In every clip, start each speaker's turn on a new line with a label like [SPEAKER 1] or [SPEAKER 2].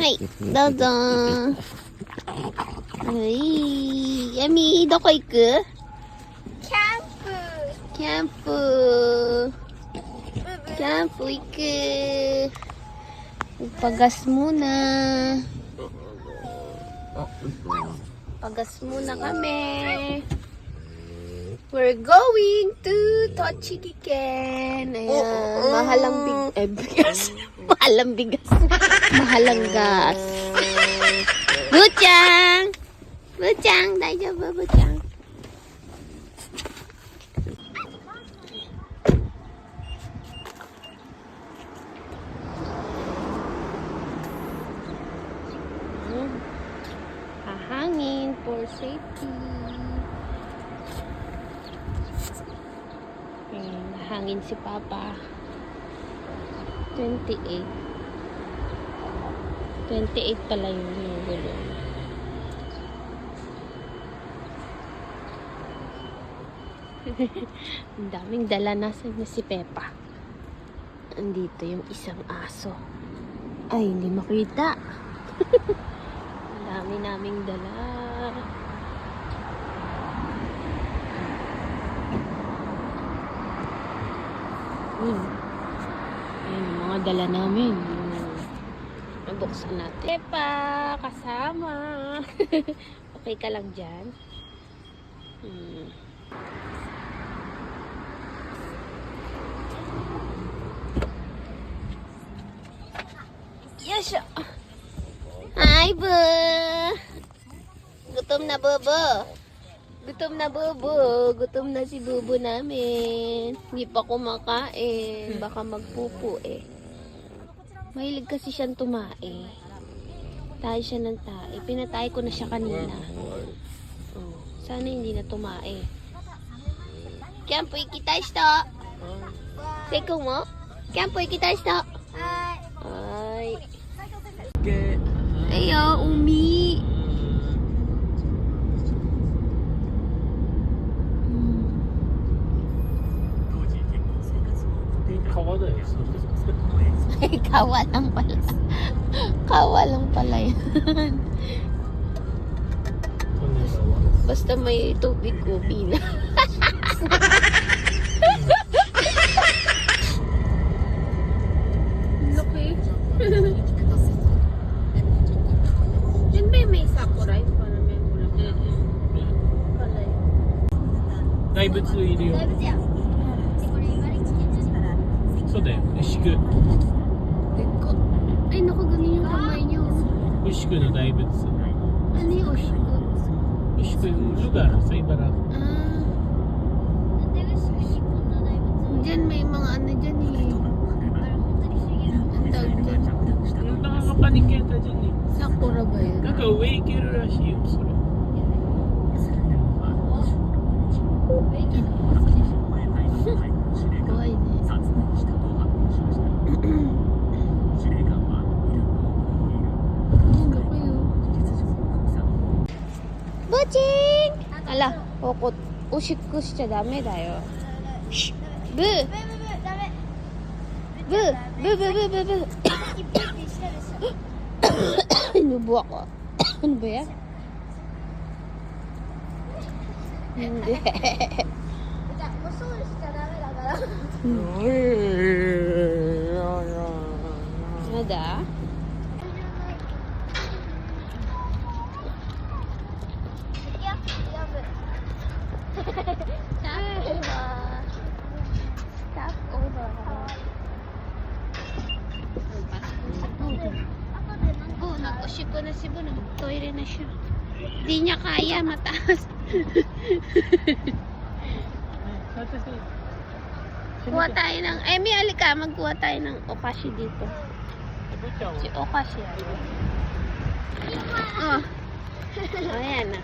[SPEAKER 1] はい、どうぞー。はい、ヤミー、どこ行く？キャンプ。キャンプ行く。Pagas muna. Pagas muna kami. We're going to Tochigi-ken. Ayan, mahalang bigas. Mahalang bigas. Mahalang gas. Buchang! Buchang! Daijoubu, Buchang. Hangin for safety. Hangin si Papa. 28 pala yung gulong. Ang daming dala. Nasa na si Peppa. Andito yung isang aso. Ay, hindi makita. Dami naming dala. Ayan yung mga dala namin. Nabuksan natin. Peppa, kasama. Okay ka lang dyan? Yosho! Hi, Bu! Gutom na, Bobo. Gutom na, Bobo. Gutom na si Bobo namin. Hindi pa kumakain. Baka magpupo eh. Mahilig kasi siyang tumae. Tayo siya ng tae. Pinatay ko na siya kanina. Oh, sana hindi na tumae. Kempo ikitai shita. Seiko mo? Kempo ikitai shita. Hai. Ayo, Umi. Kawa lang pala. Kawa lang pala yan. Basta may tubig ko, Bina. Laki. Yan ba yung may sakurai? Para may mula. Palay.
[SPEAKER 2] 大仏いるよ。そうだよ。牛久。
[SPEAKER 1] Ay, naku, ganun yung kamay niyo.
[SPEAKER 2] 牛久の大仏。
[SPEAKER 1] Ano yung Oshiko?
[SPEAKER 2] 牛久lugar sa Ibarra.
[SPEAKER 1] Diyan may mga ano dyan eh. Ang tawag dyan.
[SPEAKER 2] Nakakapanik yata dyan eh.
[SPEAKER 1] Sakura ba yun?
[SPEAKER 2] なんか上行けるらしいよ、それ。
[SPEAKER 1] 怖いね。Buching! Ala, kokot. Ushikしちゃダメだよ。ブーブーブーブーブーブーブー。Inubo ako. Ano ba yan? Hindi. Ada? Stop over. Oh, nag-uship ko na si Bo. Nag-toilet na siya. Hindi niya kaya, mataas. Kuha tayo ng... Emi, alika. Magkuha tayo ng okashi dito. Si okashi. Oh. Ayan na.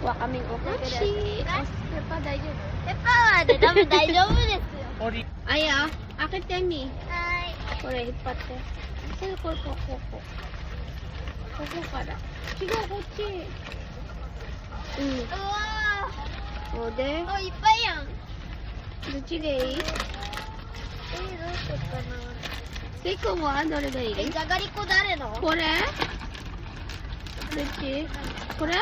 [SPEAKER 1] Kuha kaming okashi. Peppa, daijoubu. Peppa wa daijoubu desu yo. Ay, akit Emi. Kore, hippatte. Ko. ここから。違う、こっち。うん。うわー。こうで。あ、いっぱいやん。どっちがいい？どうしようかな。ケイ君はどれがいい？
[SPEAKER 3] じゃがりこ誰の？
[SPEAKER 1] これ？どっち？これ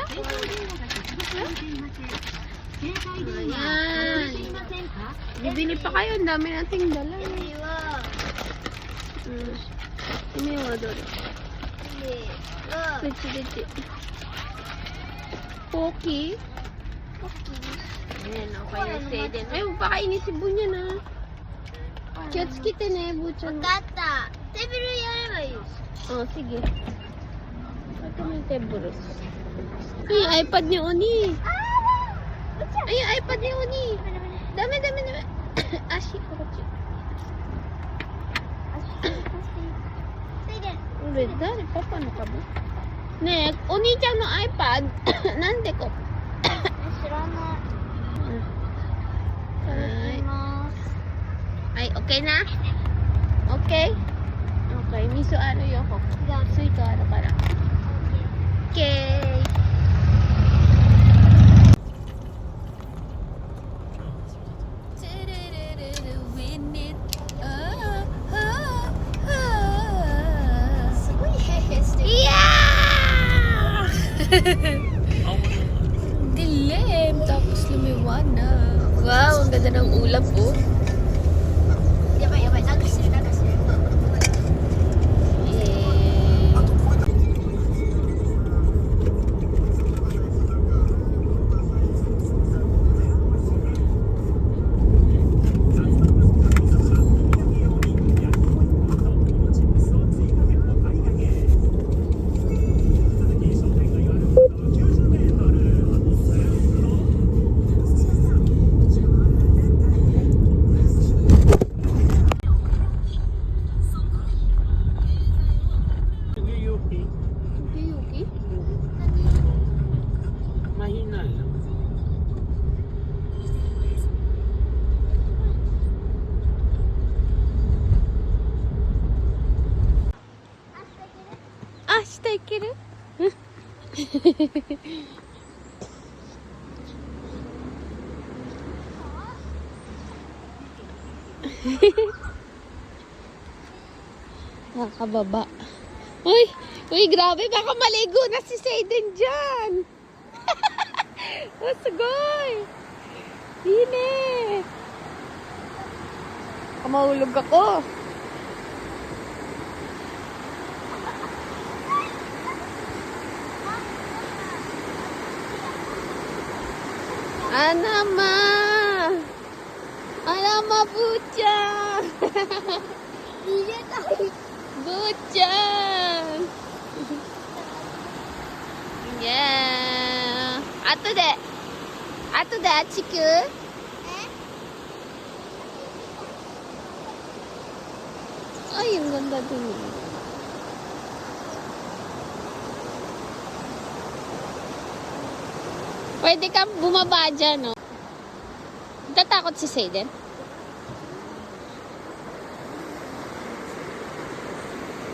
[SPEAKER 1] ？Ayan. Bibili pa kayo. Ang dami nating dala.
[SPEAKER 3] Hindi wa.
[SPEAKER 1] Ini wa doon.
[SPEAKER 3] Hindi. Wa.
[SPEAKER 1] Kuchi. Poki. Ayan, okay na stay din. Ay, magpakainin si Bunya na. Kiyotsuki ne, Buchan.
[SPEAKER 3] わかった。テーブルやればいい。
[SPEAKER 1] Oh, sige. Ito may tebulos. Ay, iPad ni Oni. Ay, yung iPad ni Oni. Dami. Ashi, korochi. Ulit, dali, papa, ano ka ba? Ne, Oni-chan no iPad. Nande ko?
[SPEAKER 3] 知らない。
[SPEAKER 1] Ay,
[SPEAKER 3] ます。
[SPEAKER 1] ay, okay na? Okay? Okay, miso ano yoko. Suito ano ka na. Okay. Yeah! Dilim, tapos lumiwanag. Wow, ang ganda ng ulap po.
[SPEAKER 3] やばい。なんかしてる。
[SPEAKER 1] Eh,
[SPEAKER 2] Yuki.
[SPEAKER 1] Yuki?
[SPEAKER 2] Mahina lang.
[SPEAKER 1] Ah, 下行けるNakakababa. Uy, grabe. Baka maligo na si Sayden dyan. Oh, sugay. Init. Kamahulog ako. Anama. Anama, Buchan.
[SPEAKER 3] 逃げたい。
[SPEAKER 1] Buchan. Yeah. 後であっち行く? Ay, ang ganda dun. Pwede kang bumaba dyan, no? Tatakot si Sayden?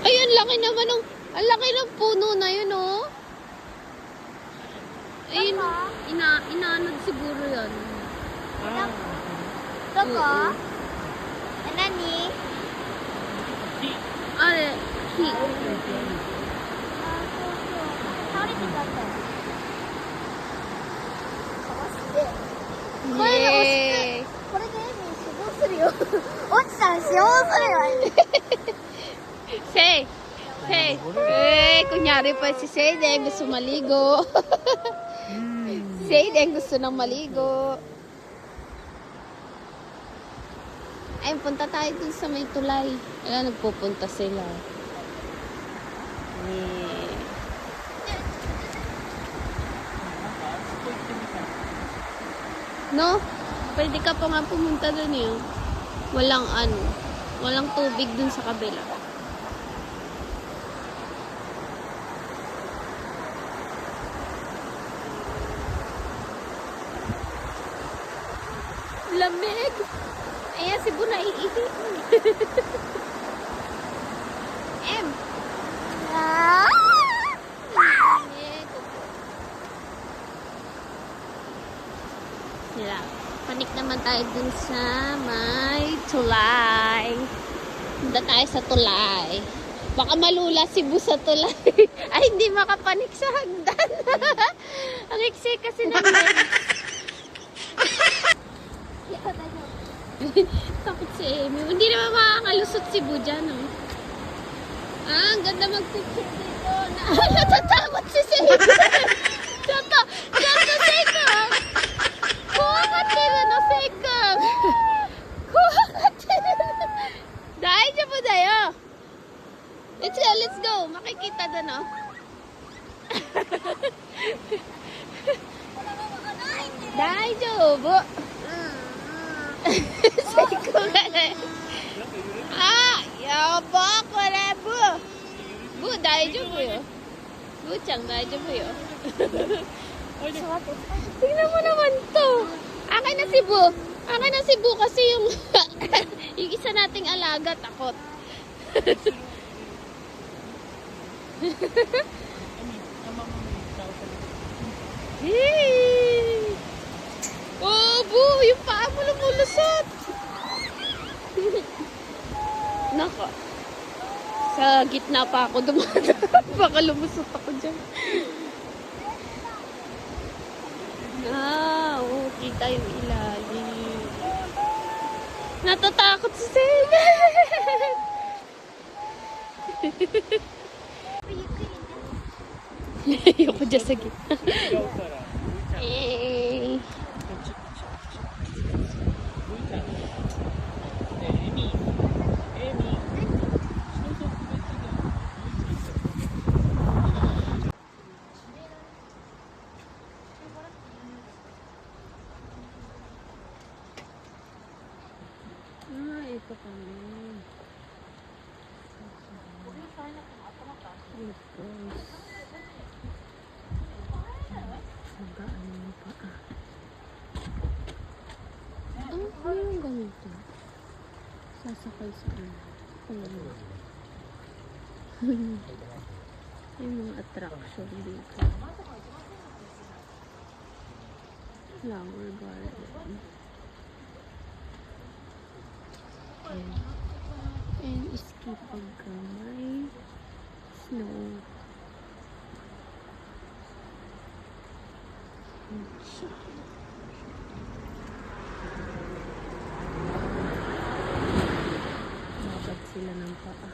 [SPEAKER 1] Ay, ang laki naman ng... Ang laki ng puno na yun, oh. Ayun, inaanod siguro yan.
[SPEAKER 3] どこ？
[SPEAKER 1] Oo.
[SPEAKER 3] え、何？
[SPEAKER 1] Are, hi.
[SPEAKER 3] 倒れてたんだよ。これで
[SPEAKER 1] Yay!
[SPEAKER 3] これでエミ死亡するよ。落ちたら死亡するよ。
[SPEAKER 1] Say! Eh, kunyari pa si Sayden gusto maligo. Sayden gusto nang maligo. Ay, punta tayo dun sa may tulay. Ayan, nagpupunta sila. Yeah. No? Pwede ka pa nga pumunta dun eh. Walang tubig dun sa kabila. Lamig! Ayan, si Bu naiihi. M! Lamig! Sila. Panik naman tayo dun sa may tulay. Punta tayo sa tulay. Baka malula si Bu sa tulay. Ay, hindi makapanik sa hagdan. Ang iksi kasi naman. Takot si Amy. Hindi naman makakalusot si Bu dyan, oh. Ah, ang ganda mag-picture dito. Natatakot si Seiko. Shoto Seiko. Kuha ka tira no Seiko. Kuha ka tira. Dahil siya po tayo. Let's go. Makikita doon, oh. Dahil siya, Bu. Seiko ka na. Ah, yabak. Wala, Bu. Bu, dahil siya po yun. Bu, chang, dahil siya po yun. Tingnan mo naman to. Akin na si Bu. Akin na si Bu kasi yung yung isa nating alaga takot. Hey! Oh, Bu, yung paa mo lumulusot. Nako. Sa gitna pa ako dumadaan. Baka lumusot ako dyan. Ah, oh, kita yung ilalim. Natatakot si Sena. Ayoko dyan sa gitna. Eh. Ah, ito kami. Guys. Magaan yung paa. Ano yung ganito? Sasakay sa ano? Yung mga attraction dito. Flower garden. And ski pagka may snow. Dapat sila ng paa.